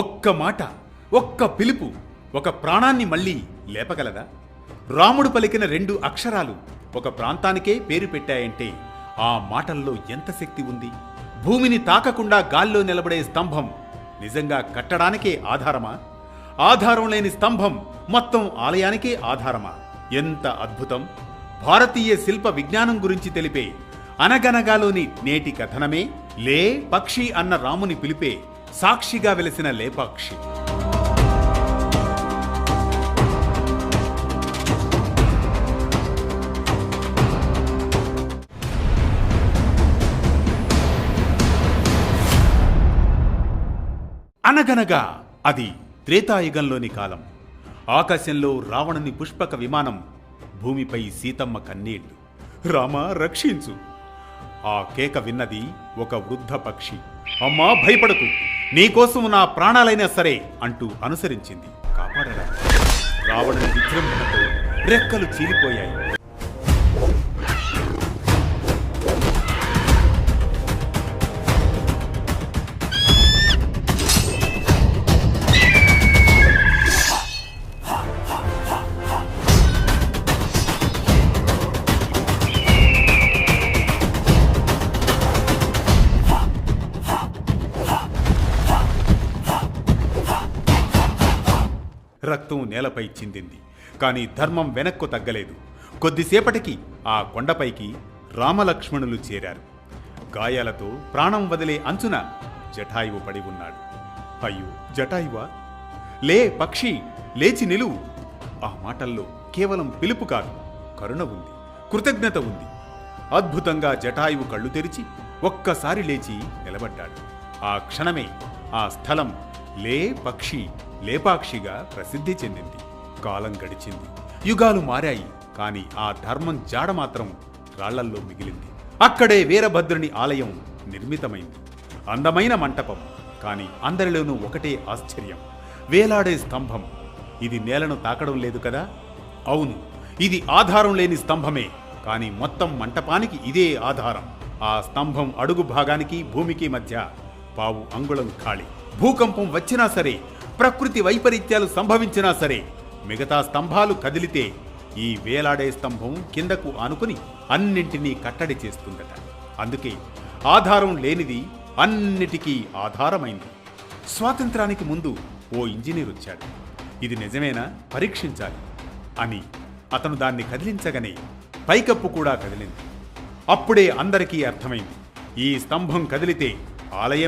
ఒక్క మాట, ఒక్క పిలుపు ఒక ప్రాణాన్ని మళ్ళీ లేపగలదా? రాముడు పలికిన 2 అక్షరాలు ఒక ప్రాంతానికే పేరు పెట్టాయంటే ఆ మాటల్లో ఎంత శక్తి ఉంది? భూమిని తాకకుండా గాల్లో నిలబడే స్తంభం నిజంగా కట్టడానికే ఆధారమా? ఆధారం లేని స్తంభం మొత్తం ఆలయానికే ఆధారమా? ఎంత అద్భుతం! భారతీయ శిల్ప విజ్ఞానం గురించి తెలిపే అనగనగాలోని నేటి కథనమే లే పక్షి అన్న రాముని పిలిపే సాక్షిగా వెలిసిన లేపాక్షి. అనగనగా అది త్రేతాయుగంలోని కాలం. ఆకాశంలో రావణుని పుష్పక విమానం, భూమిపై సీతమ్మ కన్నీళ్లు. రామా రక్షించు! ఆ కేక విన్నది ఒక వృద్ధ పక్షి. అమ్మా భయపడకు, నీకోసం నా ప్రాణాలైనా సరే అంటూ అనుసరించింది. కాపాడరా! రావణుని విజృంభణతో రెక్కలు చీలిపోయాయి. రక్తం నేలపై చిందింది. కానీ ధర్మం వెనక్కు తగ్గలేదు. కొద్దిసేపటికి ఆ కొండపైకి రామలక్ష్మణులు చేరారు. గాయాలతో ప్రాణం వదిలే అంచున జటాయువు పడి ఉన్నాడు. అయ్యో జటాయువా, లే పక్షి, లేచి నిలువు! ఆ మాటల్లో కేవలం పిలుపు కాదు, కరుణ ఉంది, కృతజ్ఞత ఉంది. అద్భుతంగా జటాయువు కళ్ళు తెరిచి ఒక్కసారి లేచి నిలబడ్డాడు. ఆ క్షణమే ఆ స్థలం లే పక్షి లేపాక్షిగా ప్రసిద్ధి చెందింది. కాలం గడిచింది, యుగాలు మారాయి. కానీ ఆ ధర్మం జాడ మాత్రం రాళ్లల్లో మిగిలింది. అక్కడే వీరభద్రుని ఆలయం నిర్మితమైంది. అందమైన మంటపం, కానీ అందరిలోనూ ఒకటే ఆశ్చర్యం, వేలాడే స్తంభం. ఇది నేలను తాకడం లేదు కదా? అవును, ఇది ఆధారం లేని స్తంభమే. కానీ మొత్తం మంటపానికి ఇదే ఆధారం. ఆ స్తంభం అడుగు భాగానికి భూమికి మధ్య పావు అంగుళం ఖాళీ. భూకంపం వచ్చినా సరే, ప్రకృతి వైపరీత్యాలు సంభవించినా సరే, మిగతా స్తంభాలు కదిలితే ఈ వేలాడే స్తంభం కిందకు ఆనుకుని అన్నింటినీ కట్టడి చేస్తుందట. అందుకే ఆధారం లేనిది అన్నిటికీ ఆధారమైంది. స్వాతంత్రానికి ముందు ఓ ఇంజనీర్ వచ్చాడు. ఇది నిజమేనా పరీక్షించాలి అని. అతను దాన్ని కదిలించగానే పైకప్పు కూడా కదిలింది. అప్పుడే అందరికీ అర్థమైంది, ఈ స్తంభం కదిలితే ఆలయం